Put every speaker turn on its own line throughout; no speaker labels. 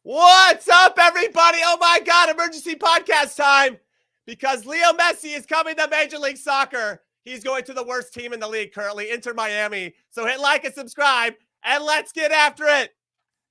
What's up, everybody? Oh my God, emergency podcast time because Leo Messi is coming to Major League Soccer. He's going to the worst team in the league currently, Inter Miami. So hit like and subscribe, and let's get after it.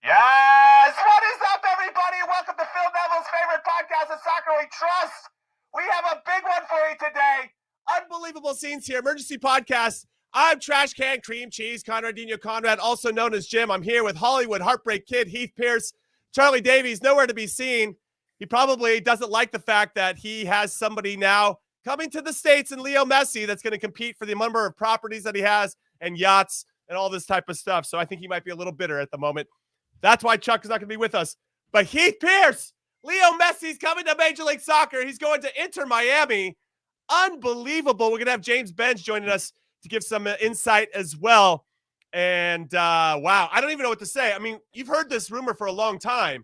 Yes! What is up, everybody? Welcome to Phil Neville's favorite podcast of soccer we trust. We have a big one for you today. Unbelievable scenes here. Emergency podcast. I'm Trash Can Cream Cheese, Conrad, also known as Jim. I'm here with Hollywood Heartbreak Kid, Heath Pearce. Charlie Davies, nowhere to be seen. He probably doesn't like the fact that he has somebody now coming to the States in Leo Messi that's going to compete for the number of properties that he has and yachts and all this type of stuff. So I think he might be a little bitter at the moment. That's why Chuck is not going to be with us. But Heath Pearce, Leo Messi's coming to Major League Soccer. He's going to Inter Miami. Unbelievable. We're going to have James Benz joining us to give some insight as well. And wow, I don't even know what to say. I mean, you've heard this rumor for a long time,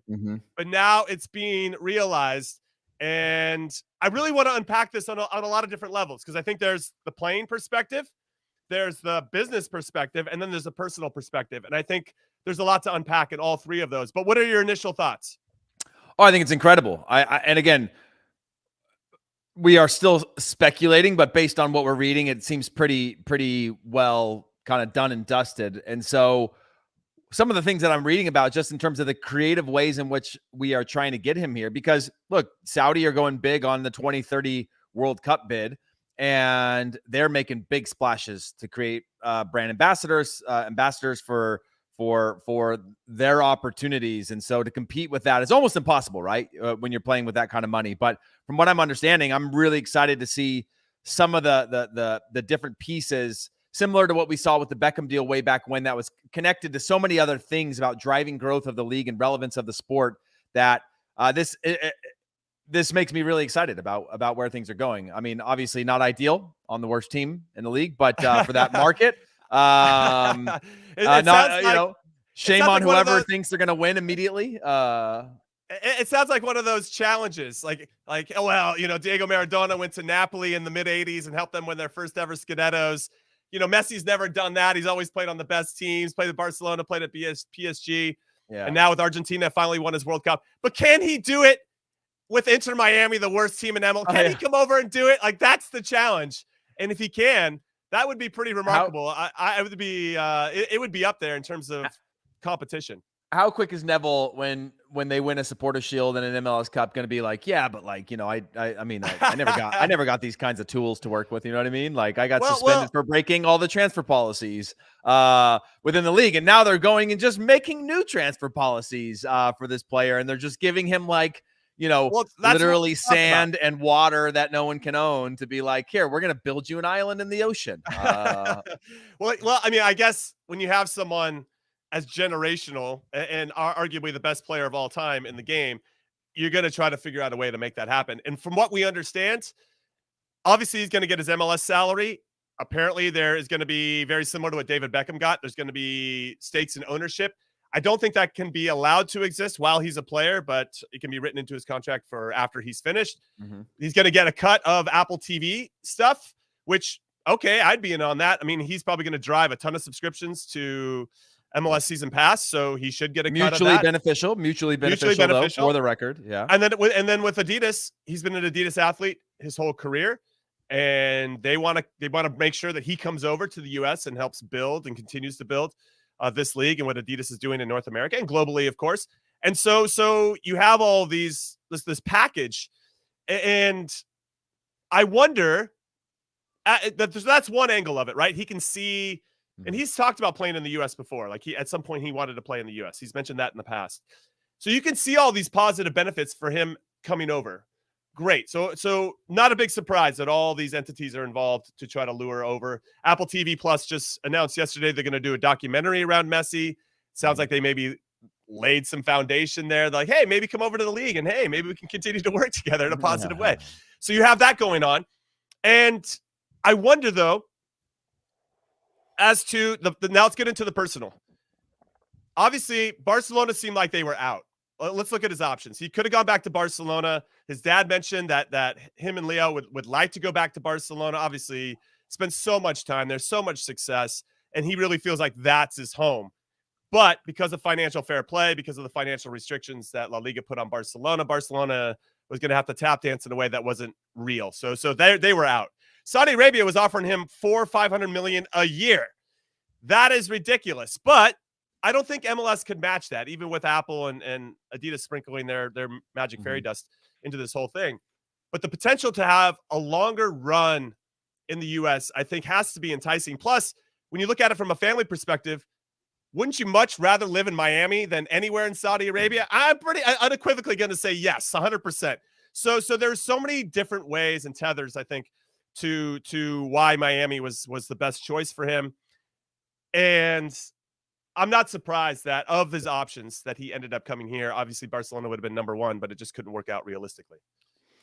but now it's being realized. And I really want to unpack this on a lot of different levels, because I think there's the playing perspective, there's the business perspective, and then there's a personal perspective. And I think there's a lot to unpack in all three of those. But what are your initial thoughts?
Oh, I think it's incredible. And again, we are still speculating, but based on what we're reading, it seems pretty well kind of done and dusted. And so some of the things that I'm reading about, just in terms of the creative ways in which we are trying to get him here, because look, Saudi are going big on the 2030 World Cup bid, and they're making big splashes to create brand ambassadors for their opportunities. And so to compete with that is almost impossible, right? When you're playing with that kind of money. But from what I'm understanding, I'm really excited to see some of the different pieces, similar to what we saw with the Beckham deal way back when, that was connected to so many other things about driving growth of the league and relevance of the sport, that this makes me really excited about where things are going. I mean, obviously not ideal on the worst team in the league, but for that market, shame on whoever thinks they're going to win immediately.
It sounds like one of those challenges, like, oh, well, Diego Maradona went to Napoli in the mid 80s and helped them win their first ever Scudettos. Messi's never done that. He's always played on the best teams, played at Barcelona, played at PSG. Yeah. And now with Argentina, finally won his World Cup. But can he do it with Inter Miami, the worst team in MLS? Can he come over and do it? Like, that's the challenge. And if he can, that would be pretty remarkable. It would be up there in terms of competition.
How quick is Neville when they win a Supporter Shield and an MLS Cup going to be like, yeah, but I never got these kinds of tools to work with. You know what I mean? Like, I got suspended for breaking all the transfer policies within the league, and now they're going and just making new transfer policies for this player, and they're just giving him literally sand and water that no one can own, to be like, here, we're going to build you an island in the ocean.
Well, I mean, I guess when you have someone as generational and arguably the best player of all time in the game, you're going to try to figure out a way to make that happen. And from what we understand, obviously he's going to get his MLS salary. Apparently there is going to be very similar to what David Beckham got. There's going to be stakes in ownership. I don't think that can be allowed to exist while he's a player, but it can be written into his contract for after he's finished. He's going to get a cut of Apple TV stuff, which, okay, I'd be in on that. I mean, he's probably going to drive a ton of subscriptions to MLS Season Pass, so he should get a cut of that.
Mutually beneficial, though, for the record. Yeah.
And then with Adidas, he's been an Adidas athlete his whole career, and they want to make sure that he comes over to the US and helps build and continues to build this league and what Adidas is doing in North America and globally, of course. And so you have all this package, and I wonder that's one angle of it, right? He can see. And he's talked about playing in the U.S. before. Like, at some point he wanted to play in the U.S. He's mentioned that in the past. So you can see all these positive benefits for him coming over. Great. So not a big surprise that all these entities are involved to try to lure over. Apple TV Plus just announced yesterday they're going to do a documentary around Messi. Sounds like they maybe laid some foundation there. They're like, hey, maybe come over to the league, and hey, maybe we can continue to work together in a positive way. So you have that going on. And I wonder, though, as to now let's get into the personal. Obviously, Barcelona seemed like they were out. Let's look at his options. He could have gone back to Barcelona. His dad mentioned that him and Leo would like to go back to Barcelona. Obviously, spent so much time there, so much success, and he really feels like that's his home. But because of financial fair play, because of the financial restrictions that La Liga put on Barcelona, Barcelona was going to have to tap dance in a way that wasn't real. So they were out. Saudi Arabia was offering him $500 million a year. That is ridiculous. But I don't think MLS could match that, even with Apple and Adidas sprinkling their magic fairy dust into this whole thing. But the potential to have a longer run in the U.S., I think, has to be enticing. Plus, when you look at it from a family perspective, wouldn't you much rather live in Miami than anywhere in Saudi Arabia? I'm pretty unequivocally going to say yes, 100%. So there's so many different ways and tethers, I think, to why Miami was the best choice for him. And I'm not surprised that of his options that he ended up coming here. Obviously, Barcelona would have been number one, but it just couldn't work out realistically.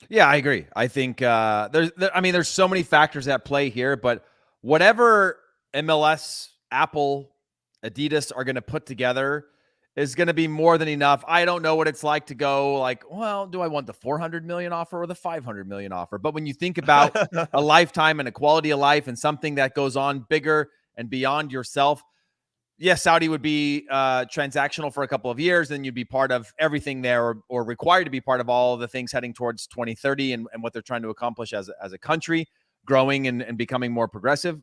Yeah, I agree. I think there's so many factors at play here, but whatever MLS, Apple, Adidas are going to put together is going to be more than enough. I don't know what it's like to go like, well, do I want the 400 million offer or the 500 million offer? But when you think about a lifetime and a quality of life and something that goes on bigger and beyond yourself, yes, Saudi would be transactional for a couple of years, and you'd be part of everything there, or required to be part of all of the things heading towards 2030 and what they're trying to accomplish as a country, growing and becoming more progressive.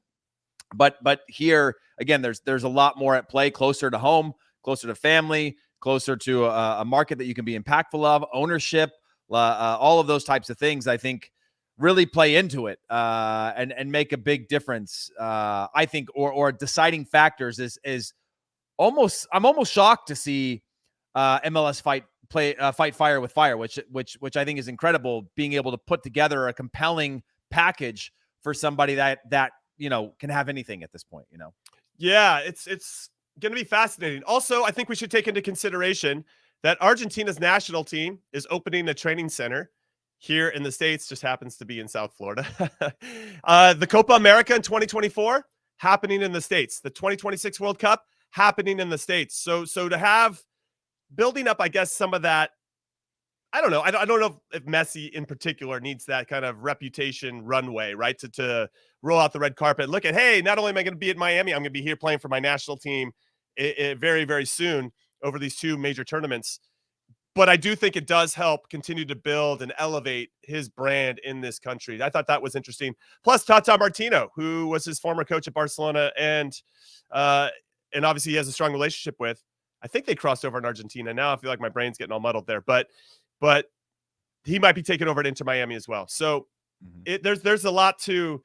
But here, again, there's a lot more at play, closer to home, closer to family, closer to a market that you can be impactful of, ownership, all of those types of things, I think, really play into it and make a big difference. I think, or deciding factors is almost, I'm almost shocked to see MLS fight fire with fire, which I think is incredible, being able to put together a compelling package for somebody that can have anything at this point.
Yeah, it's going to be fascinating. Also, I think we should take into consideration that Argentina's national team is opening a training center here in the States, just happens to be in South Florida. The Copa America in 2024 happening in the States. The 2026 World Cup happening in the States. So to have building up, I guess, some of that, I don't know. I don't know if Messi in particular needs that kind of reputation runway, right? To roll out the red carpet. Look at, hey, not only am I going to be at Miami, I'm going to be here playing for my national team very, very soon over these two major tournaments. But I do think it does help continue to build and elevate his brand in this country. I thought that was interesting. Plus Tata Martino, who was his former coach at Barcelona, and obviously he has a strong relationship with. I think they crossed over in Argentina. Now I feel like my brain's getting all muddled there, but he might be taking over to Inter Miami as well. So there's a lot to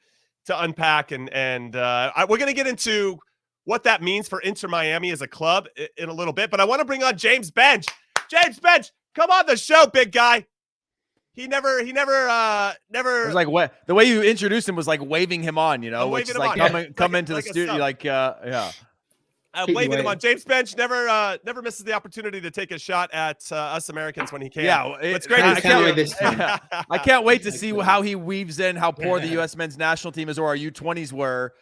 unpack, and we're going to get into what that means for Inter Miami as a club in a little bit. But I want to bring on James Bench. James Bench, come on the show, big guy. He never. It was
like the way you introduced him was like waving him on, which is like come into the studio, yeah.
Waving him on. James Bench never misses the opportunity to take a shot at us Americans when he can.
Yeah,
it's great.
I can't wait to see how he weaves in how poor the U.S. men's national team is, or our U20s were,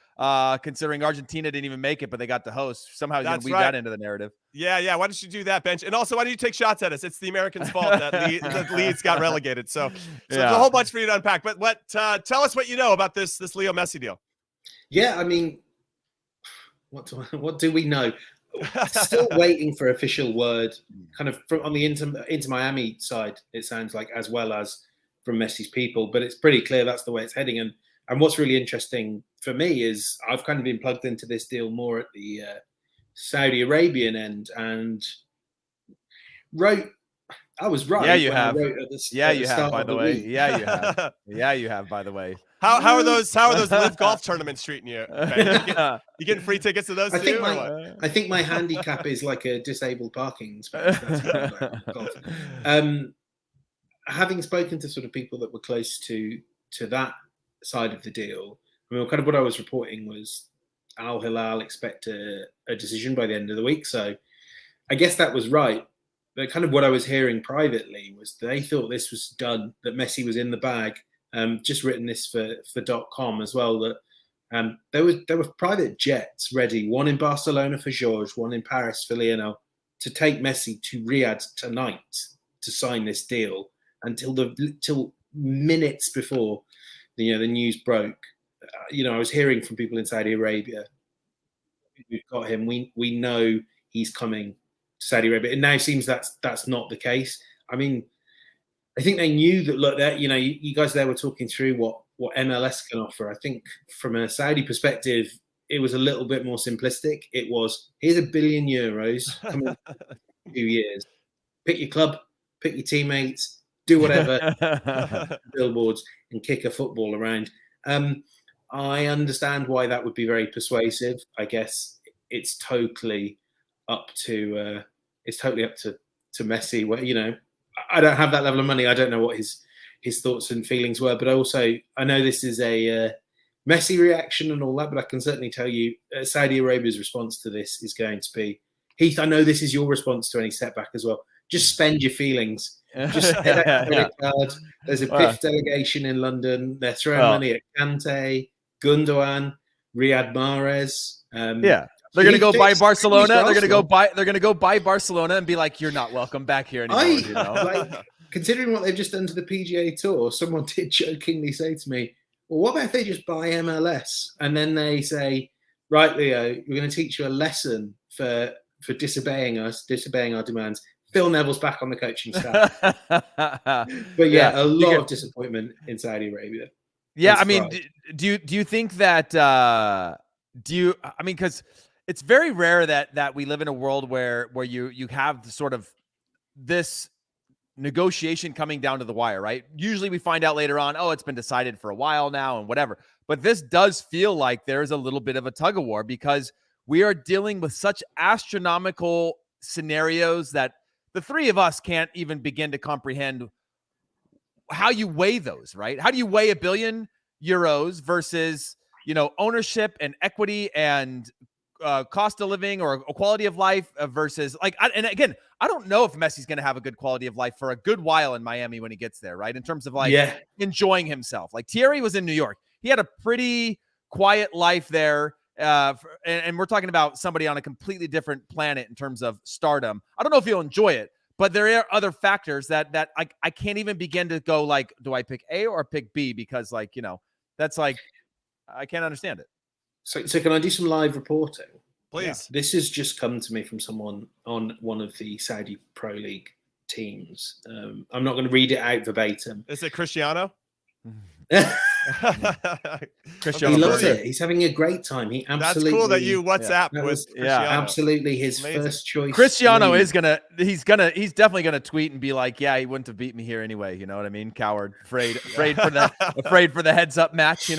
considering Argentina didn't even make it, but they got to host. Somehow he's going to weave that into the narrative.
Yeah. Why don't you do that, Bench? And also, why don't you take shots at us? It's the Americans' fault that Leeds got relegated. So there's a whole bunch for you to unpack. But tell us what you know about this Leo Messi deal.
Yeah, I mean, what do we know? Still waiting for official word, kind of on the Inter Miami side, it sounds like, as well as from Messi's people. But it's pretty clear that's the way it's heading. And what's really interesting for me is I've kind of been plugged into this deal more at the Saudi Arabian end, and I was right.
Yeah, you have.
You have, by the way.
Yeah, you have. Yeah, you have, by the way.
How are those live golf tournaments treating you? You getting free tickets to those too?
I think my handicap is like a disabled parking space. Having spoken to sort of people that were close to that side of the deal, I mean, kind of what I was reporting was Al Hilal expect a decision by the end of the week. So I guess that was right. But kind of what I was hearing privately was they thought this was done, that Messi was in the bag. Just written this for .com as well, that there were private jets ready, one in Barcelona for George, one in Paris for Lionel, to take Messi to Riyadh tonight to sign this deal till minutes before the news broke. I was hearing from people in Saudi Arabia, we've got him. We know he's coming to Saudi Arabia. It now seems that's not the case. I mean, I think they knew that. Look, that you guys there were talking through what MLS can offer. I think from a Saudi perspective, it was a little bit more simplistic. It was, here's €1 billion coming in a few years. Pick your club, pick your teammates, do whatever, billboards, and kick a football around. I understand why that would be very persuasive. I guess it's totally up to Messi. Where I don't have that level of money. I don't know what his thoughts and feelings were, but I know this is a Messi reaction and all that, but I can certainly tell you Saudi Arabia's response to this is going to be, Heath, I know this is your response to any setback as well. Just spend your feelings. Just card. There's a PIF delegation in London. They're throwing money at Kante, Gundogan, Riyad Mahrez.
They're going to go buy Barcelona. They're going to go buy Barcelona and be like, "You're not welcome back here anymore."
Considering what they've just done to the PGA Tour, someone did jokingly say to me, "Well, what about if they just buy MLS and then they say, right, Leo, we're going to teach you a lesson for disobeying us, disobeying our demands." Phil Neville's back on the coaching staff. But a lot of disappointment in Saudi Arabia.
Yeah, I mean, do you think that because it's very rare that we live in a world where you have sort of this negotiation coming down to the wire, right? Usually we find out later on, it's been decided for a while now and whatever. But this does feel like there's a little bit of a tug of war because we are dealing with such astronomical scenarios that the three of us can't even begin to comprehend how you weigh those, right? How do you weigh €1 billion versus, ownership and equity and cost of living or quality of life versus and again, I don't know if Messi's going to have a good quality of life for a good while in Miami when he gets there, right? In terms of enjoying himself. Like Thierry was in New York. He had a pretty quiet life there. And we're talking about somebody on a completely different planet in terms of stardom. I don't know if he'll enjoy it, but there are other factors that I can't even begin to go like, do I pick A or pick B? Because that's I can't understand it.
So can I do some live reporting?
Please.
Yeah. This has just come to me from someone on one of the Saudi Pro League teams. I'm not going to read it out verbatim.
Is it Cristiano?
He loves it. He's having a great time. He absolutely.
That's cool that you WhatsApp with Cristiano.
Absolutely his first choice.
Cristiano is he's definitely gonna tweet and be like, yeah, he wouldn't have beat me here anyway. You know what I mean? Coward, afraid for the heads up match.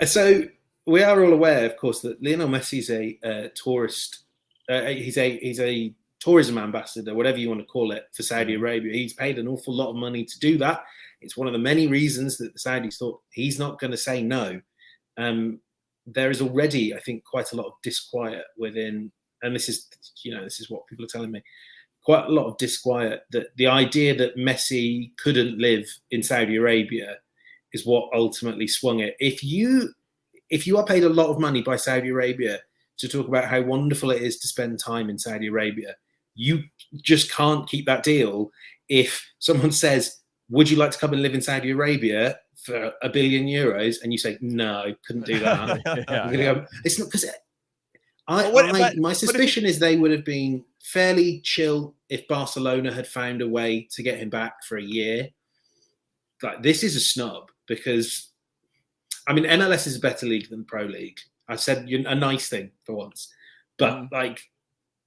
So we are all aware, of course, that Lionel Messi is a tourist. He's a tourism ambassador, whatever you want to call it, for Saudi Arabia. He's paid an awful lot of money to do that. It's one of the many reasons that the Saudis thought he's not going to say no. There is already, I think, quite a lot of disquiet within, and this is what people are telling me, quite a lot of disquiet that the idea that Messi couldn't live in Saudi Arabia is what ultimately swung it. If you are paid a lot of money by Saudi Arabia to talk about how wonderful it is to spend time in Saudi Arabia, you just can't keep that deal. If someone says, would you like to come and live in Saudi Arabia for €1 billion? And you say, no, couldn't do that. It's not because my suspicion is they would have been fairly chill if Barcelona had found a way to get him back for a year. Like, this is a snub because, I mean, MLS is a better league than the Pro League. I said a nice thing for once. But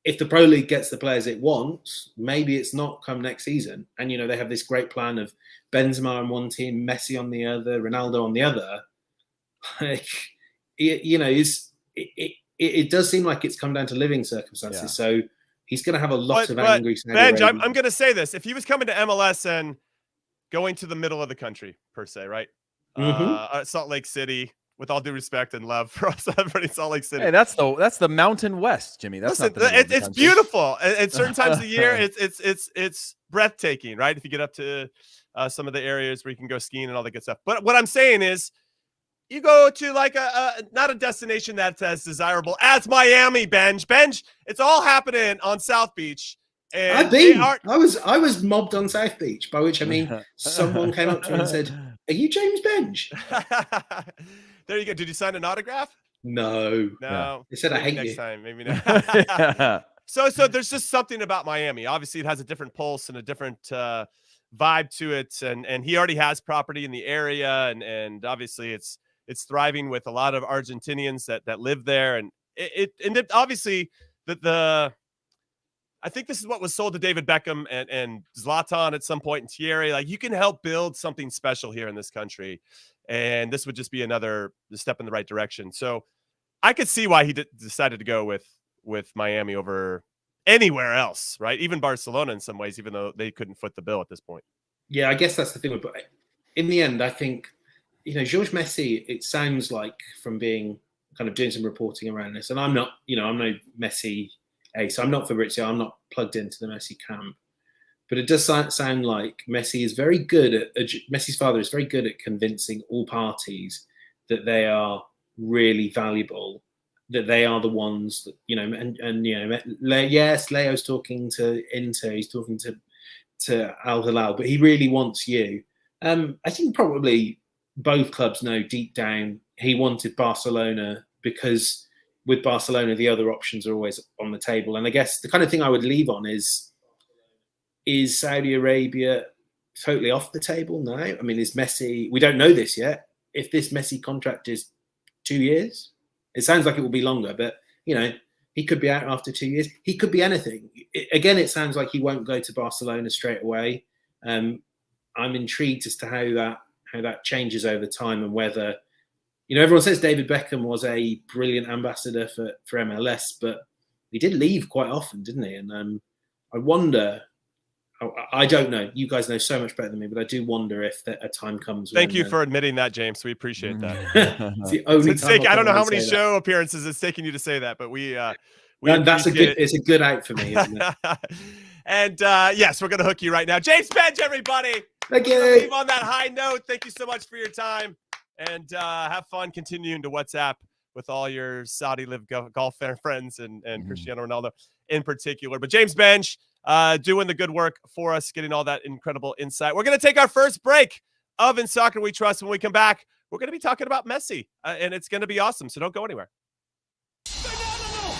if the Pro League gets the players it wants, maybe it's not come next season. And, they have this great plan of Benzema on one team, Messi on the other, Ronaldo on the other. It does seem like it's come down to living circumstances. Yeah. So he's going to have a lot of angry.
Benj, I'm going to say this. If he was coming to MLS and going to the middle of the country, per se, right? Salt Lake City, with all due respect and love for us, everybody in Salt Lake City.
Hey, that's the Mountain West, Jimmy. That's
it's beautiful. At certain times of the year, it's breathtaking, right? If you get up to some of the areas where you can go skiing and all that good stuff. But what I'm saying is, you go to like not a destination that's as desirable as Miami, Benj. It's all happening on South Beach. And
I've been. I was mobbed on South Beach, by which I mean someone came up to me and said, "Are you James Benj?"
There you go. Did you sign an autograph?
No.
No.
They said, "I
Maybe
hate
next
you."
time. Maybe not. So there's just something about Miami. Obviously, it has a different pulse and a different vibe to it, and he already has property in the area, and obviously it's thriving with a lot of Argentinians that live there, and it obviously the I think this is what was sold to David Beckham and Zlatan at some point, and Thierry. Like, you can help build something special here in this country, and this would just be another step in the right direction. So I could see why he decided to go with Miami over anywhere else, right? Even Barcelona in some ways, even though they couldn't foot the bill at this point.
Yeah, I guess that's the thing. But in the end, I think, George Messi, it sounds like, from being kind of doing some reporting around this, and I'm not, I'm no Messi ace. I'm not Fabrizio. I'm not plugged into the Messi camp. But it does sound like Messi is very good at, Messi's father is very good at convincing all parties that they are really valuable, that they are the ones that, yes, Leo's talking to Inter, he's talking to Al Hilal, but he really wants you. I think probably both clubs know deep down he wanted Barcelona, because with Barcelona, the other options are always on the table. And I guess the kind of thing I would leave on is Saudi Arabia totally off the table now? I mean, is Messi, we don't know this yet. If this Messi contract is 2 years, it sounds like it will be longer, but, he could be out after 2 years. He could be anything. Again, it sounds like he won't go to Barcelona straight away. I'm intrigued as to how that changes over time, and whether, everyone says David Beckham was a brilliant ambassador for MLS, but he did leave quite often, didn't he? And I wonder, I don't know. You guys know so much better than me, but I do wonder if a time comes.
Thank you for admitting that, James. We appreciate that.
It's the only time
I don't know how many show appearances it's taken you to say that, but
that's a good. It's a good out for me, isn't it?
And yes, we're gonna hook you right now, James Bench, everybody.
Thank you.
Leave on that high note. Thank you so much for your time, and have fun continuing to WhatsApp with all your Saudi Live golf friends and Cristiano Ronaldo in particular. But James Bench, doing the good work for us, getting all that incredible insight. We're going to take our first break of In Soccer We Trust. When we come back, we're going to be talking about Messi, and it's going to be awesome. So don't go anywhere.
Phenomenal!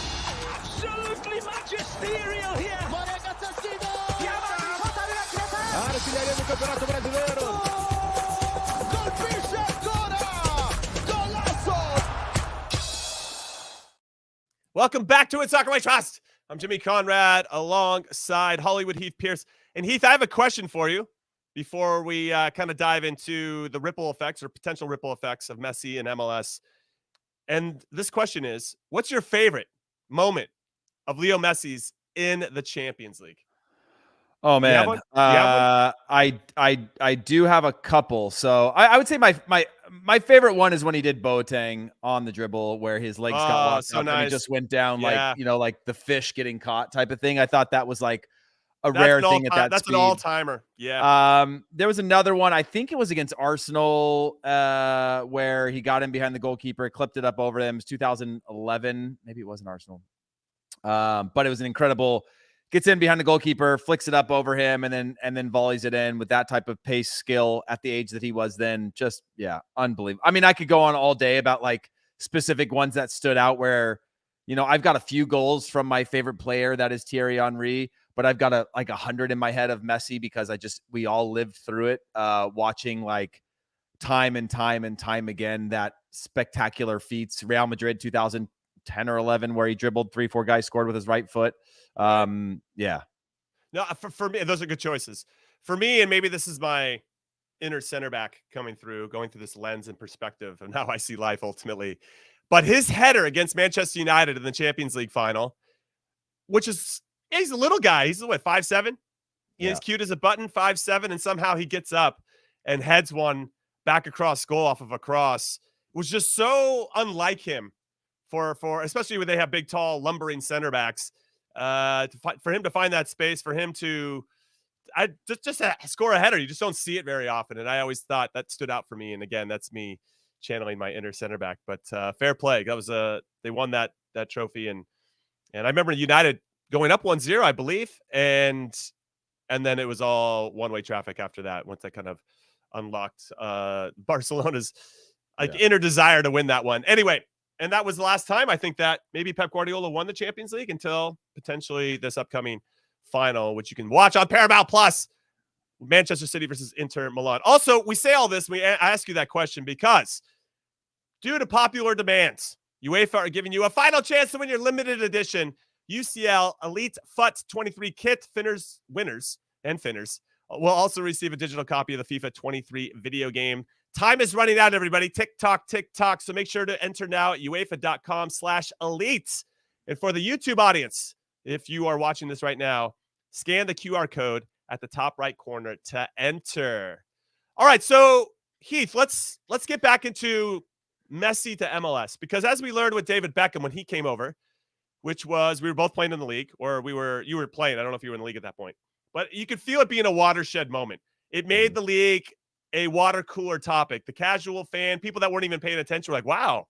Absolutely magisterial here! Artilharia do Campeonato Brasileiro! Colpisce ancora! Golazo!
Welcome back to In Soccer We Trust. I'm Jimmy Conrad alongside Hollywood Heath Pearce. And Heath, I have a question for you before we kind of dive into the ripple effects or potential ripple effects of Messi and MLS. And this question is, what's your favorite moment of Leo Messi's in the Champions League?
Oh man, I do have a couple. So I would say my favorite one is when he did Boateng on the dribble, where his legs got locked up and he just went down like the fish getting caught type of thing. I thought that was like a rare thing at that
That's
speed.
an all-timer. Yeah.
There was another one. I think it was against Arsenal, where he got in behind the goalkeeper, clipped it up over him. It was 2011. Maybe it wasn't Arsenal. But it was an incredible. Gets in behind the goalkeeper, flicks it up over him, and then volleys it in with that type of pace skill at the age that he was then. Just, unbelievable. I mean, I could go on all day about like specific ones that stood out where, I've got a few goals from my favorite player, that is Thierry Henry, but I've got 100 in my head of Messi, because we all lived through it, watching like time and time and time again, that spectacular feats. Real Madrid 2010 or 11, where he dribbled 3-4 guys, scored with his right foot. Yeah.
No, for me, those are good choices. For me, and maybe this is my inner center back going through this lens and perspective and how I see life ultimately. But his header against Manchester United in the Champions League final, which is, he's a little guy. He's 5'7". He's cute as a button, 5'7", and somehow he gets up and heads one back across goal off of a cross. It was just so unlike him for especially when they have big, tall, lumbering center backs. For him to find that space, for him to just score a header, you just don't see it very often. And I always thought that stood out for me. And again, that's me channeling my inner center back. But fair play. That was they won that trophy, and I remember United going up 1-0, I believe, and then it was all one-way traffic after that. Once I kind of unlocked Barcelona's inner desire to win that one. Anyway, And that was the last time I think that maybe Pep Guardiola won the Champions League until potentially this upcoming final, which you can watch on Paramount Plus. Manchester City versus Inter Milan. Also, we say all this, I ask you that question because due to popular demands, UEFA are giving you a final chance to win your limited edition UCL Elite FUT 23 kit. Winners will also receive a digital copy of the FIFA 23 video game. Time is running out, everybody. Tick tock. So make sure to enter now at uefa.com/elite. And for the YouTube audience, if you are watching this right now, scan the QR code at the top right corner to enter. All right, so Heath, let's get back into Messi to MLS, because as we learned with David Beckham when he came over, which was we were both playing in the league, or you were playing. I don't know if you were in the league at that point, but you could feel it being a watershed moment. It made the league a water cooler topic. The casual fan, people that weren't even paying attention, were like, "Wow,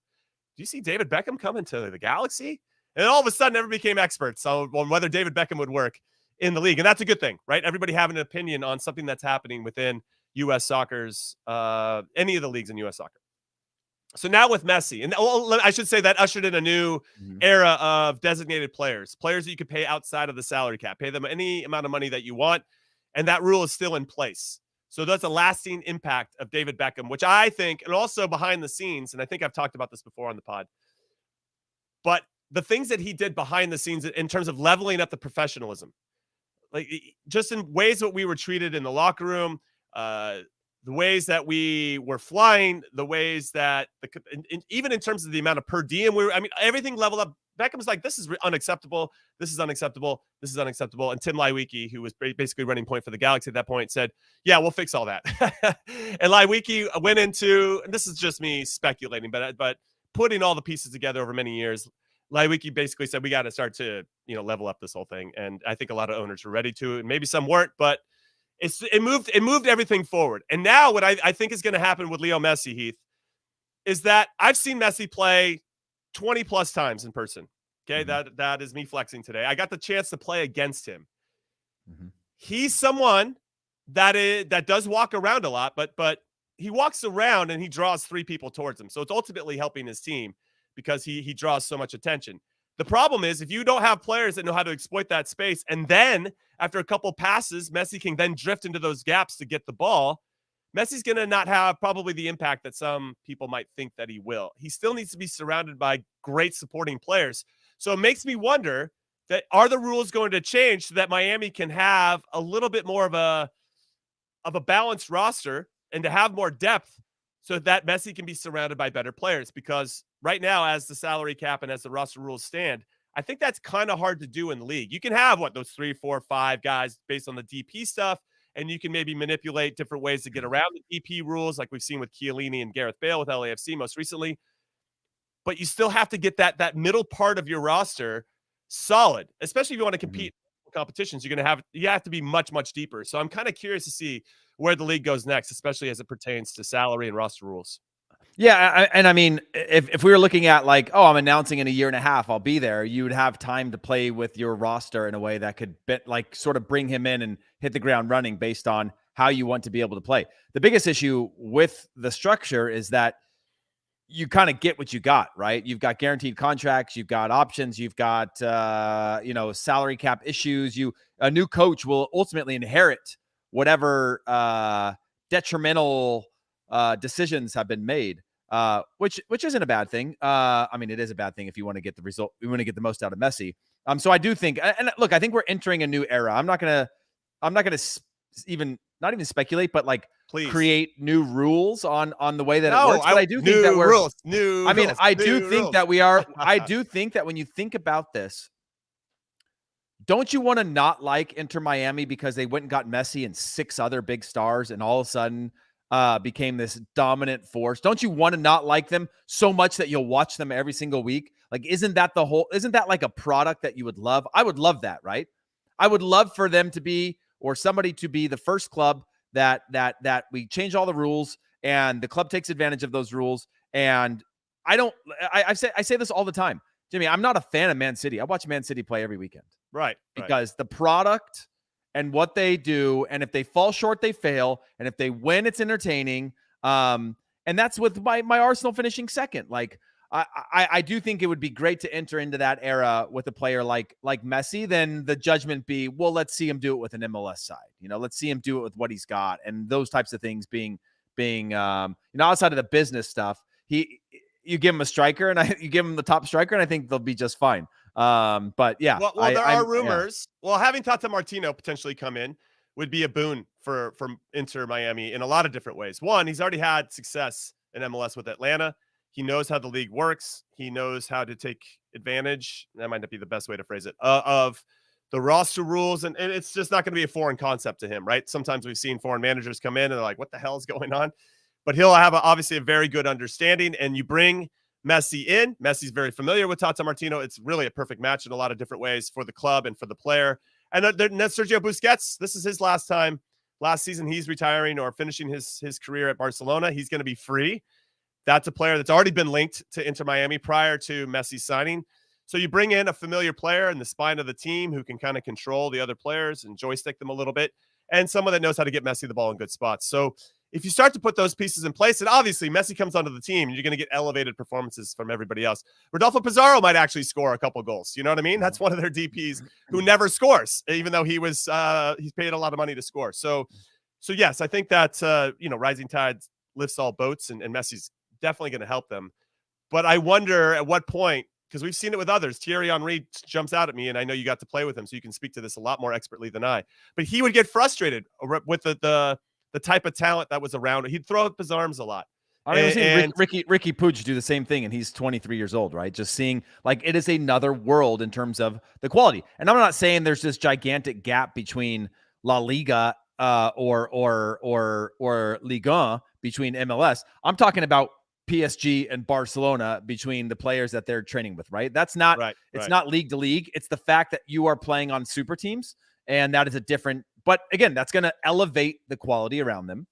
do you see David Beckham coming to the Galaxy?" And all of a sudden, everybody became experts on whether David Beckham would work in the league, and that's a good thing, right? Everybody having an opinion on something that's happening within U.S. soccer's any of the leagues in U.S. soccer. So now with Messi, and I should say that ushered in a new era of designated players that you could pay outside of the salary cap, pay them any amount of money that you want, and that rule is still in place. So that's a lasting impact of David Beckham, which I think, and also behind the scenes, and I think I've talked about this before on the pod, but the things that he did behind the scenes in terms of leveling up the professionalism, like just in ways that we were treated in the locker room, the ways that we were flying, the ways that even in terms of the amount of per diem, everything leveled up. Beckham's like, this is unacceptable. This is unacceptable. This is unacceptable. And Tim Leiweke, who was basically running point for the Galaxy at that point, said, yeah, we'll fix all that. And Leiweke went into, and this is just me speculating, but putting all the pieces together over many years, Leiweke basically said, we got to start to, level up this whole thing. And I think a lot of owners were ready to, and maybe some weren't, but it moved everything forward. And now what I think is going to happen with Leo Messi, Heath, is that I've seen Messi play 20 plus times in person. Okay. That is me flexing today. I got the chance to play against him. He's someone that does walk around a lot, but he walks around and he draws three people towards him. So it's ultimately helping his team because he draws so much attention. The problem is if you don't have players that know how to exploit that space, and then after a couple passes, Messi can then drift into those gaps to get the ball, Messi's going to not have probably the impact that some people might think that he will. He still needs to be surrounded by great supporting players. So it makes me wonder that are the rules going to change so that Miami can have a little bit more of a balanced roster and to have more depth so that Messi can be surrounded by better players? Because right now, as the salary cap and as the roster rules stand, I think that's kind of hard to do in the league. You can have those 3, 4, 5 guys based on the DP stuff, and you can maybe manipulate different ways to get around the DP rules, like we've seen with Chiellini and Gareth Bale with LAFC most recently. But you still have to get that middle part of your roster solid, especially if you want to compete in competitions. You have to be much, much deeper. So I'm kind of curious to see where the league goes next, especially as it pertains to salary and roster rules.
Yeah, and I mean, if we were looking at like, I'm announcing in a year and a half, I'll be there, you would have time to play with your roster in a way that could sort of bring him in and hit the ground running based on how you want to be able to play. The biggest issue with the structure is that you kind of get what you got, right? You've got guaranteed contracts, you've got options, you've got, salary cap issues. A new coach will ultimately inherit whatever detrimental decisions have been made. Which isn't a bad thing. I mean, it is a bad thing if you want to get the result. We want to get the most out of Messi. So I do think, and look, I think we're entering a new era. I'm not gonna not even speculate, but please create new rules on the way that it works. But I do think that we're rules. I do think that we are. I do think that when you think about this, don't you want to not like Inter Miami because they went and got Messi and 6 other big stars, and all of a sudden became this dominant force? Don't you want to not like them so much that you'll watch them every single week? Isn't that like a product that you would love? I would love that, right? I would love for them to be, or somebody to be, the first club that we change all the rules and the club takes advantage of those rules. And I say this all the time, Jimmy, I'm not a fan of Man City. I watch Man City play every weekend. Right. Because the product and what they do, and if they fall short, they fail. And if they win, it's entertaining. And that's with my Arsenal finishing second. I do think it would be great to enter into that era with a player like Messi. Then the judgment be, well, let's see him do it with an MLS side. Let's see him do it with what he's got, and those types of things being outside of the business stuff. You give him a striker, and you give him the top striker, and I think they'll be just fine. But yeah,
well, there are rumors. Yeah. Well, having Tata Martino potentially come in would be a boon for Inter Miami in a lot of different ways. One, he's already had success in MLS with Atlanta. He knows how the league works. He knows how to take advantage. That might not be the best way to phrase it, of the roster rules. And it's just not going to be a foreign concept to him, right? Sometimes we've seen foreign managers come in and they're like, what the hell is going on? But he'll have obviously a very good understanding. And you bring Messi in. Messi's very familiar with Tata Martino. It's really a perfect match in a lot of different ways for the club and for the player. And Sergio Busquets, this is his last time. Last season, he's retiring or finishing his career at Barcelona. He's going to be free. That's a player that's already been linked to Inter Miami prior to Messi signing. So you bring in a familiar player in the spine of the team who can kind of control the other players and joystick them a little bit, and someone that knows how to get Messi the ball in good spots. So if you start to put those pieces in place, and obviously Messi comes onto the team, you're going to get elevated performances from everybody else. Rodolfo Pizarro might actually score a couple goals. You know what I mean? That's one of their DPs who never scores, even though he's paid a lot of money to score. So yes, I think that, rising tide lifts all boats, and Messi's definitely going to help them. But I wonder at what point, because we've seen it with others. Thierry Henry jumps out at me, and I know you got to play with him, so you can speak to this a lot more expertly than I. But he would get frustrated with the type of talent that was around. He'd throw up his arms a lot.
I've seen Ricky Puig do the same thing, and he's 23 years old, right? Just seeing, like, it is another world in terms of the quality. And I'm not saying there's this gigantic gap between La Liga or Ligue 1 between MLS. I'm talking about PSG and Barcelona between the players that they're training with, right? That's not, it's not league to league. It's the fact that you are playing on super teams, and that is a different, but again, that's going to elevate the quality around them.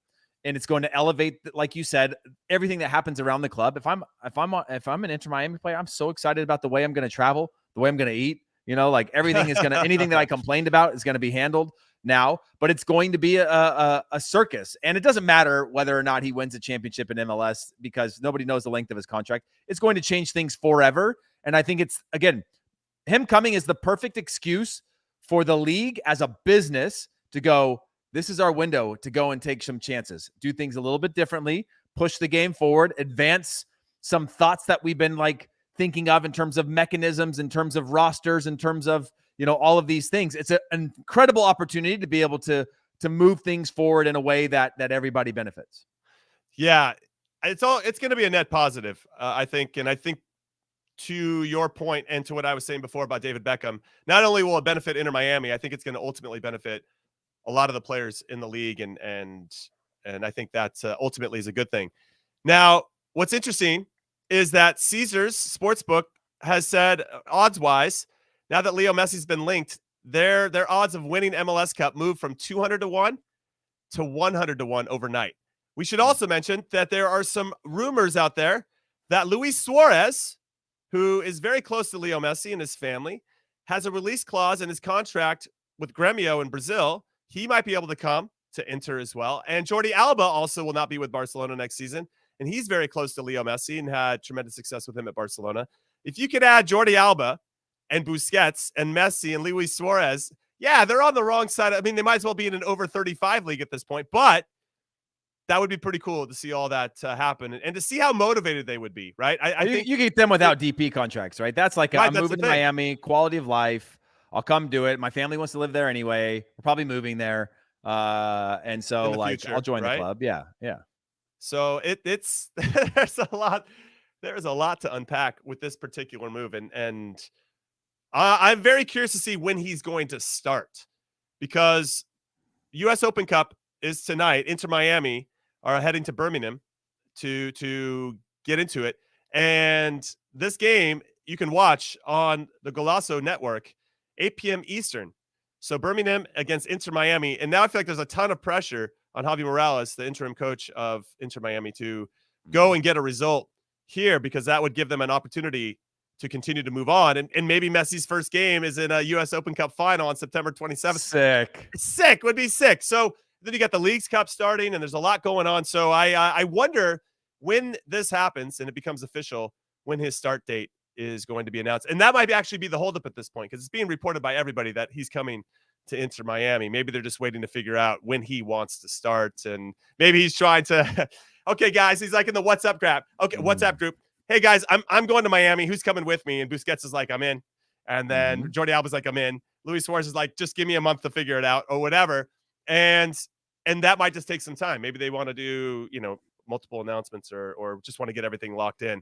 And it's going to elevate, like you said, everything that happens around the club. If I'm an Inter Miami player, I'm so excited about the way I'm going to travel, the way I'm going to eat, like everything is going to, anything that I complained about is going to be handled now, but it's going to be a circus. And it doesn't matter whether or not he wins a championship in MLS, because nobody knows the length of his contract. It's going to change things forever. And I think it's, again, him coming is the perfect excuse for the league as a business to go, this is our window to go and take some chances, do things a little bit differently, push the game forward, advance some thoughts that we've been thinking of in terms of mechanisms, in terms of rosters, in terms of, all of these things. It's an incredible opportunity to be able to move things forward in a way that everybody benefits.
Yeah, it's going to be a net positive, I think. And I think, to your point and to what I was saying before about David Beckham, not only will it benefit Inter Miami, I think it's going to ultimately benefit a lot of the players in the league. And I think that ultimately is a good thing. Now, what's interesting is that Caesars Sportsbook has said, odds-wise, now that Leo Messi's been linked, their odds of winning MLS Cup moved from 200-1 to 100-1 overnight. We should also mention that there are some rumors out there that Luis Suarez, who is very close to Leo Messi and his family, has a release clause in his contract with Grêmio in Brazil. He might be able to come to Inter as well. And Jordi Alba also will not be with Barcelona next season. And he's very close to Leo Messi and had tremendous success with him at Barcelona. If you could add Jordi Alba and Busquets and Messi and Luis Suarez, yeah, they're on the wrong side. I mean, they might as well be in an over 35 league at this point, but that would be pretty cool to see all that happen and to see how motivated they would be, right? I think
you get them without DP contracts, right? That's like, I'm moving to Miami, quality of life. I'll come do it. My family wants to live there anyway. We're probably moving there. And so future, I'll join the club. Yeah. Yeah.
So it's, there's a lot to unpack with this particular move. And I'm very curious to see when he's going to start, because US Open Cup is tonight. Inter Miami are heading to Birmingham to get into it. And this game you can watch on the Golazo network, 8 p.m. Eastern. So Birmingham against Inter Miami. And now I feel like there's a ton of pressure on Javi Morales, the interim coach of Inter Miami, to go and get a result here, because that would give them an opportunity to continue to move on. And maybe Messi's first game is in a US Open Cup final on September 27th. Sick. Would be sick. So then you got the Leagues Cup starting, and there's a lot going on. So I wonder when this happens and it becomes official, when his start date is going to be announced. And that might actually be the holdup at this point, because it's being reported by everybody that he's coming to Inter Miami. Maybe they're just waiting to figure out when he wants to start. And maybe he's trying to, okay, guys, he's like in the WhatsApp group. Okay, WhatsApp group. Hey, guys, I'm going to Miami. Who's coming with me? And Busquets is like, I'm in. And then Jordi Alba's like, I'm in. Luis Suarez is like, just give me a month to figure it out or whatever. And that might just take some time. Maybe they want to do, multiple announcements or just want to get everything locked in.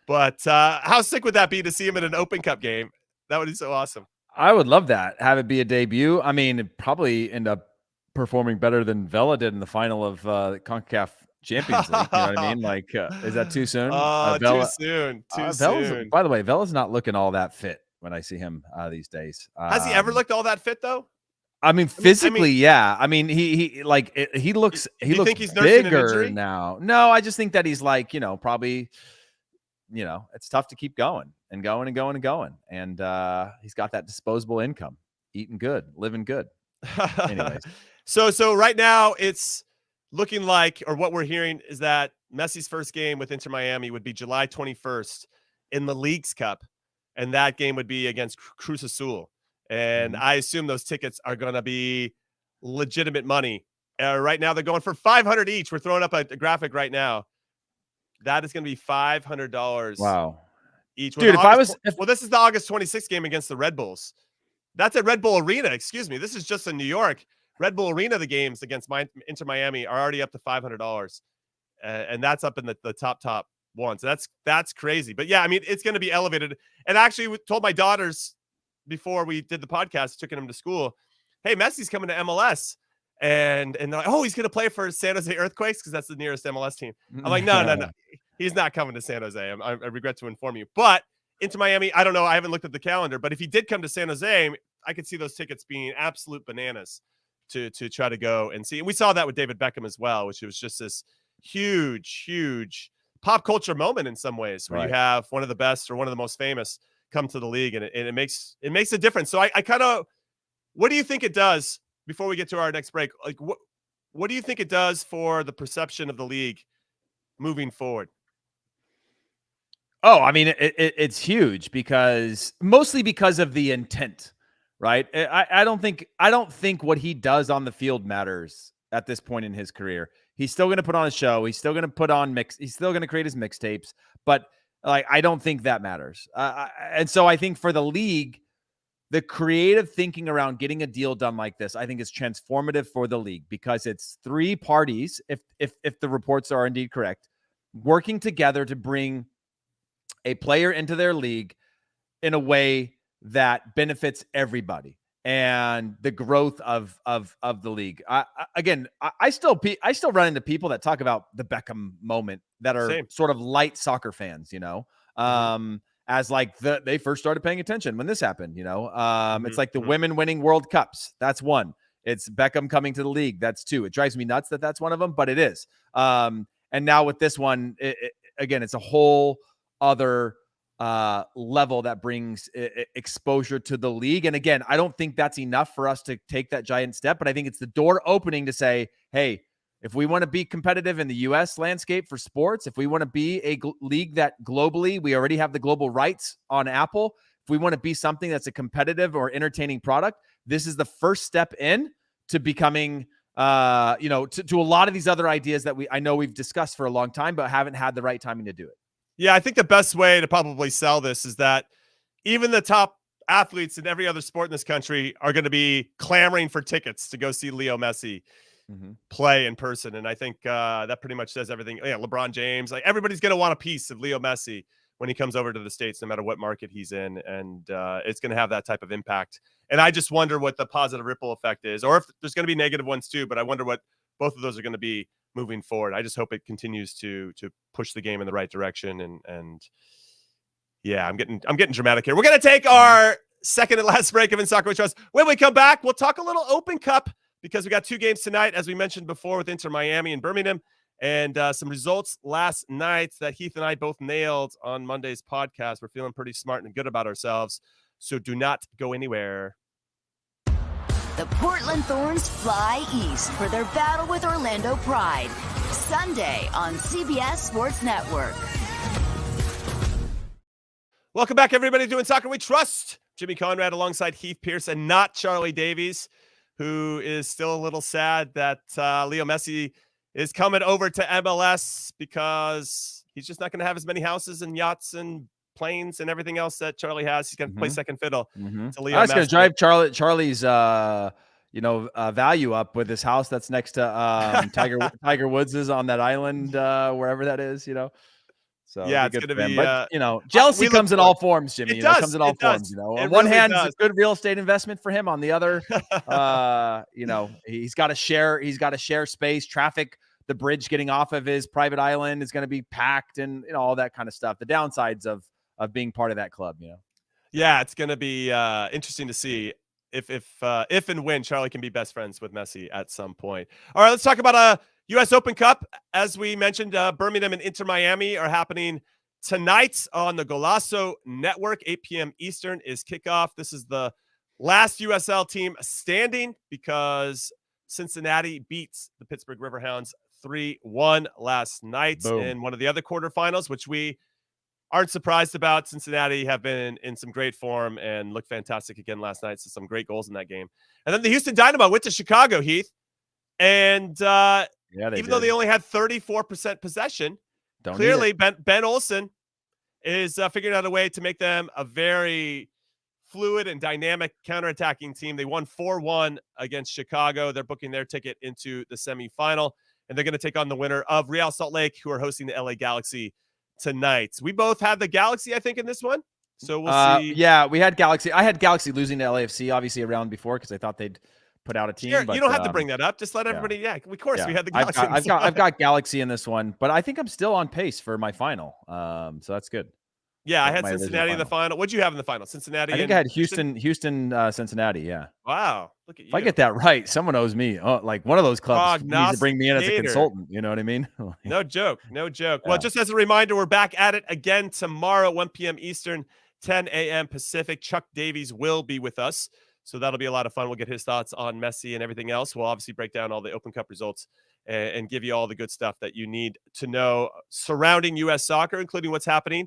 But how sick would that be to see him in an Open Cup game? That would be so awesome.
I would love that. Have it be a debut. I mean, it'd probably end up performing better than Vela did in the final of the CONCACAF Champions League. You know what I mean? Like, is that too soon?
Too soon. Too soon.
By the way, Vela's not looking all that fit when I see him these days.
Has he ever looked all that fit though?
I mean, physically, yeah. I mean, he looks
think he's nursing an
bigger
injury?
now. No, I just think that he's like, probably, it's tough to keep going and going and going and going. And he's got that disposable income, eating good, living good. Anyways.
So right now it's looking like, or what we're hearing is that Messi's first game with Inter Miami would be July 21st in the Leagues Cup. And that game would be against Cruz Azul. And I assume those tickets are going to be legitimate money. Right now, they're going for $500 each. We're throwing up a graphic right now. That is going to be $500.
Wow.
Each.
Dude,
this is the August 26th game against the Red Bulls. That's at Red Bull Arena. Excuse me. This is just in New York. Red Bull Arena, the games against Inter Miami are already up to $500. And that's up in the top one. So that's crazy. But yeah, I mean, it's going to be elevated. And actually, we told my daughters before we did the podcast, taking them to school, hey, Messi's coming to MLS. And they're like, oh, he's going to play for San Jose Earthquakes because that's the nearest MLS team. I'm like, no. He's not coming to San Jose. I regret to inform you. But Inter Miami, I don't know. I haven't looked at the calendar. But if he did come to San Jose, I could see those tickets being absolute bananas to try to go and see. And we saw that with David Beckham as well, which was just this huge pop culture moment in some ways, where you have one of the best or one of the most famous come to the league, and it makes a difference. So I kind of, what do you think it does before we get to our next break? Like what do you think it does for the perception of the league moving forward?
Oh, I mean, it's huge mostly because of the intent, right? I don't think what he does on the field matters at this point in his career. He's still going to put on a show. He's still going to put on he's still going to create his mixtapes, but I don't think that matters. And so I think for the league, the creative thinking around getting a deal done like this, I think is transformative for the league, because it's three parties, if the reports are indeed correct, working together to bring a player into their league in a way that benefits everybody and the growth of the league. I still run into people that talk about the Beckham moment that are sort of light soccer fans, as like they first started paying attention when this happened, it's like the women winning World Cups. That's one. It's Beckham coming to the league. That's two. It drives me nuts that that's one of them, but it is. And now with this one, again, it's a whole other level that brings exposure to the league. And again, I don't think that's enough for us to take that giant step, but I think it's the door opening to say, hey, if we want to be competitive in the U.S. landscape for sports, if we want to be a league that globally, we already have the global rights on Apple. If we want to be something that's a competitive or entertaining product, this is the first step in to becoming, to a lot of these other ideas that I know we've discussed for a long time, but haven't had the right timing to do it.
Yeah, I think the best way to probably sell this is that even the top athletes in every other sport in this country are going to be clamoring for tickets to go see Leo Messi play in person. And I think that pretty much says everything. Yeah, LeBron James, like everybody's going to want a piece of Leo Messi when he comes over to the States, no matter what market he's in. And it's going to have that type of impact. And I just wonder what the positive ripple effect is, or if there's going to be negative ones too, but I wonder what both of those are going to be moving forward. I just hope it continues to push the game in the right direction. And yeah, I'm getting dramatic here. We're going to take our second and last break of In Soccer We Trust. When we come back, we'll talk a little Open Cup, because we got two games tonight, as we mentioned before, with Inter Miami and Birmingham, and some results last night that Heath and I both nailed on Monday's podcast. We're feeling pretty smart and good about ourselves, so do not go anywhere.
The Portland Thorns fly east for their battle with Orlando Pride. Sunday on CBS Sports Network.
Welcome back, everybody, doing Soccer We Trust. Jimmy Conrad alongside Heath Pearce and not Charlie Davies, who is still a little sad that Leo Messi is coming over to MLS because he's just not going to have as many houses and yachts and planes and everything else that Charlie has. He's going to play second fiddle to Leo Messi.
That's going to drive Charlie's value up with his house that's next to Tiger Woods's on that island, wherever that is, So
yeah, it's going to be.
But, jealousy comes in all forms, Jimmy. It comes in all forms.
It
On one
really
hand,
does.
it's a good real estate investment for him. On the other, he's got to share. He's got to share space. Traffic. The bridge getting off of his private island is going to be packed, and all that kind of stuff. The downsides of being part of that club.
Yeah, it's going to be interesting to see if and when Charlie can be best friends with Messi at some point. All right, let's talk about a U.S. Open Cup. As we mentioned, Birmingham and Inter Miami are happening tonight on the Golazo Network. 8 p.m. Eastern is kickoff. This is the last USL team standing because Cincinnati beats the Pittsburgh Riverhounds 3-1 last night in one of the other quarterfinals, which we aren't surprised about. Cincinnati have been in some great form and looked fantastic again last night. So some great goals in that game. And then the Houston Dynamo went to Chicago, Heath. And even though they only had 34% possession, clearly Ben Olsen is figuring out a way to make them a very fluid and dynamic counterattacking team. They won 4-1 against Chicago. They're booking their ticket into the semifinal, and they're going to take on the winner of Real Salt Lake, who are hosting the LA Galaxy tonight. We both had the Galaxy, I think, in this one. So we'll see.
Yeah, we had Galaxy. I had Galaxy losing to LAFC, obviously, a round before because I thought they'd put out a team.
Sure,
but,
you don't have to bring that up. Just let everybody. Yeah, of course we had the Galaxy.
I've got Galaxy in this one, but I think I'm still on pace for my final. So that's good.
Yeah, I had Cincinnati in the final. What'd you have in the final? Cincinnati.
I think I had Houston, Cincinnati. Yeah.
Wow, look at you.
If I get that right, someone owes me. Like one of those clubs needs to bring me in as a consultant. You know what I mean?
No joke. Well, just as a reminder, we're back at it again tomorrow, 1 p.m. Eastern, 10 a.m. Pacific. Chuck Davies will be with us. So that'll be a lot of fun. We'll get his thoughts on Messi and everything else. We'll obviously break down all the Open Cup results and give you all the good stuff that you need to know surrounding U.S. soccer, including what's happening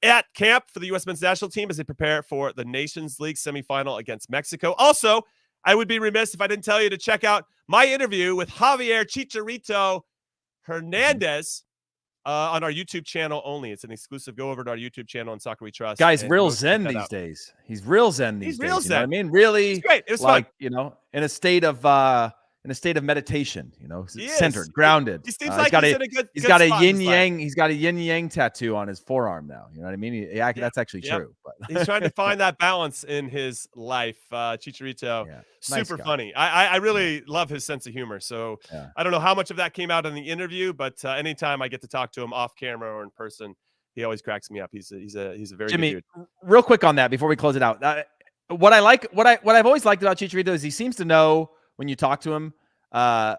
at camp for the U.S. men's national team as they prepare for the Nations League semifinal against Mexico. Also, I would be remiss if I didn't tell you to check out my interview with Javier Chicharito Hernandez on our YouTube channel only. It's an exclusive. Go over to our YouTube channel on Soccer We Trust.
Guy's real zen these days. He's real zen these days.
Real zen.
You know what I mean? Really,
it's great. It was
like,
fun.
In a state of meditation, centered, grounded.
He seems like he's in a good
He's got a
spot
yin yang. He's got a yin yang tattoo on his forearm now. You know what I mean? That's actually true. But
he's trying to find that balance in his life. Chicharito, super
nice
funny. I really love his sense of humor. So I don't know how much of that came out in the interview, but anytime I get to talk to him off camera or in person, he always cracks me up. He's a very
Jimmy,
good dude.
Real quick on that before we close it out. What I've always liked about Chicharito is he seems to know when you talk to him that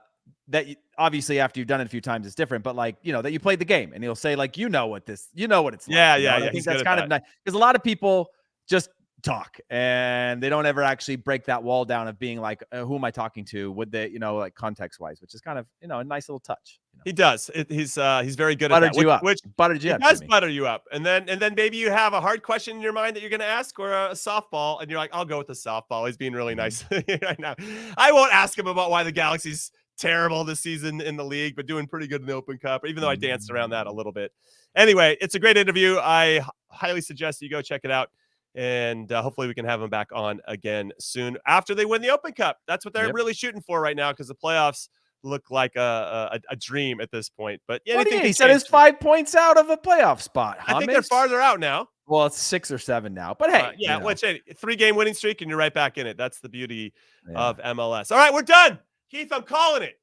obviously after you've done it a few times it's different, but that you played the game, and he'll say what it's like.
Yeah.
I think that's kind of nice because a lot of people just talk and they don't ever actually break that wall down of being like, who am I talking to? Would they, like context wise, which is kind of, a nice little touch.
He does. He's very good
buttered
at that.
You up.
Which
buttered you up.
Does
Jimmy.
butter you up, and then maybe you have a hard question in your mind that you're going to ask, or a softball, and you're like, I'll go with the softball. He's being really nice right now. I won't ask him about why the Galaxy's terrible this season in the league, but doing pretty good in the Open Cup, even though I danced around that a little bit. Anyway, it's a great interview. I highly suggest you go check it out. And hopefully we can have him back on again soon after they win the Open Cup. That's what they're really shooting for right now, because the playoffs look like a dream at this point. But yeah,
he said it's 5 points out of a playoff spot.
I think they're farther out now.
Well, it's 6 or 7 now. But hey,
which 3-game winning streak, and you're right back in it. That's the beauty of MLS. All right, we're done. Heath, I'm calling it.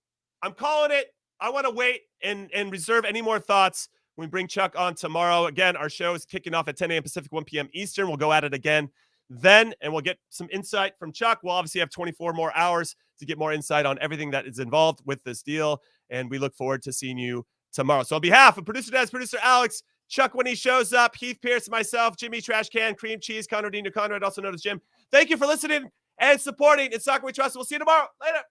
I want to wait and reserve any more thoughts. We bring Chuck on tomorrow. Again, our show is kicking off at 10 a.m. Pacific, 1 p.m. Eastern. We'll go at it again then, and we'll get some insight from Chuck. We'll obviously have 24 more hours to get more insight on everything that is involved with this deal, and we look forward to seeing you tomorrow. So on behalf of producer Des, producer Alex, Chuck when he shows up, Heath Pearce, myself, Jimmy Trash Can, Cream Cheese, Conrad, also known as Jim, thank you for listening and supporting. It's Soccer We Trust. We'll see you tomorrow. Later.